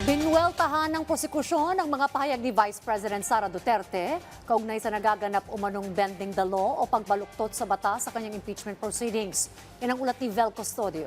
Binuweltahan ng prosekusyon ang mga pahayag ni Vice President Sara Duterte kaugnay sa nagaganap umanong bending the law o pagbaluktot sa batas sa kanyang impeachment proceedings. Yan ang ulat ni Vel Custodio.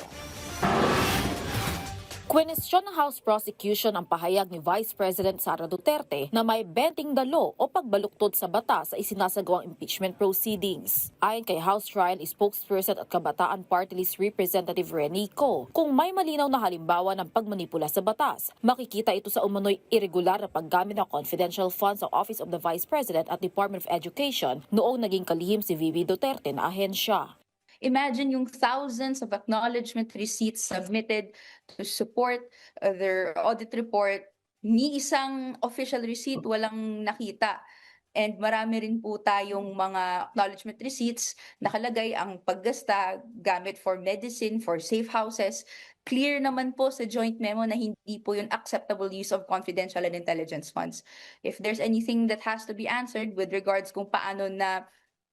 Kwenestyon ng House Prosecution ang pahayag ni Vice President Sara Duterte na may bending the law o pagbaluktod sa batas sa isinasagawang impeachment proceedings. Ayon kay House Trial spokesperson at Kabataan Party List Representative Rene Co, kung may malinaw na halimbawa ng pagmanipula sa batas, makikita ito sa umano'y irregular na paggamit ng confidential funds sa Office of the Vice President at Department of Education noong naging kalihim si VP Duterte na ahensya. Imagine yung thousands of acknowledgement receipts submitted to support their audit report. Ni isang official receipt walang nakita. And marami rin po tayong mga acknowledgement receipts nakalagay ang paggasta gamit for medicine, for safe houses. Clear naman po sa joint memo na hindi po yun acceptable use of confidential and intelligence funds. If there's anything that has to be answered with regards kung paano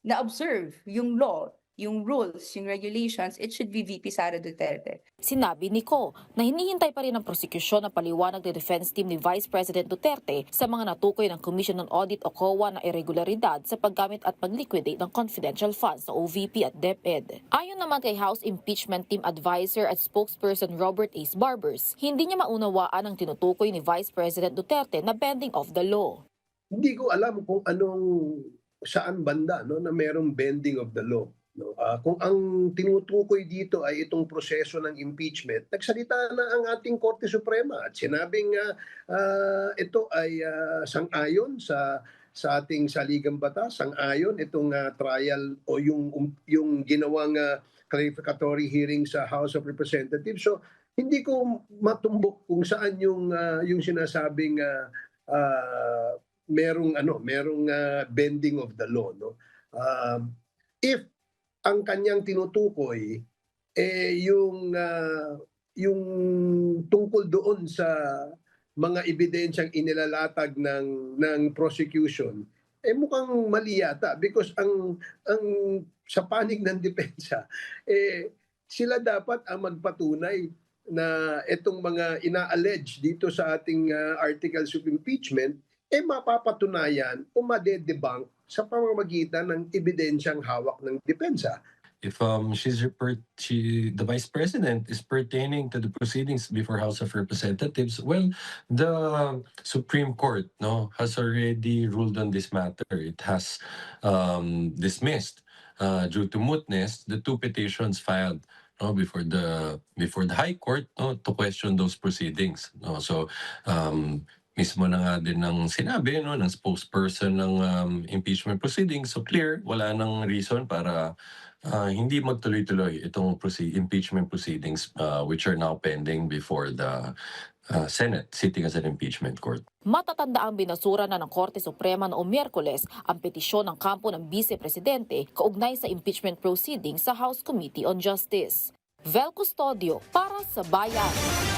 na-observe yung law, yung rules, yung regulations, it should be VP Sara Duterte. Sinabi ni Co na hinihintay pa rin ang prosekusyon ng paliwanag ng defense team ni Vice President Duterte sa mga natukoy ng Commission on Audit o COA na irregularidad sa paggamit at pag-liquidate ng confidential funds sa OVP at DepEd. Ayon naman kay House Impeachment Team Advisor at spokesperson Robert Ace Barbers, hindi niya maunawaan ang tinutukoy ni Vice President Duterte na bending of the law. Hindi ko alam kung saan banda na merong bending of the law. No, kung ang tinutukoy dito ay itong proseso ng impeachment, nagsalita na ang ating Korte Suprema at sinabing ito ay sang-ayon sa ating saligang batas, sang-ayon itong trial o yung ginawang clarificatory hearing sa House of Representatives. So hindi ko matumbok kung saan yung sinasabing merong bending of the law, no. If ang kanyang tinutukoy yung tungkol doon sa mga ebidensyang inilalatag ng prosecution, mukhang mali yata because ang sa panig ng depensa sila dapat ang magpatunay na itong mga ina-allege dito sa ating articles of impeachment mapapatunayan o madedebunk sa pamamagitan ng ebidensyang hawak ng depensa. If the Vice President is pertaining to the proceedings before House of Representatives, well, the Supreme Court has already ruled on this matter. It has dismissed due to mootness the two petitions filed before the High Court to question those proceedings. So mismo na nga din ng sinabi ng spokesperson ng impeachment proceedings. So clear, wala nang reason para hindi magtuloy-tuloy itong impeachment proceedings which are now pending before the Senate sitting as an impeachment court. Matatanda ang binasura na ng Korte Suprema noong Miyerkules ang petisyon ng kampo ng Vice Presidente kaugnay sa impeachment proceedings sa House Committee on Justice. Vel Custodio para sa Bayan.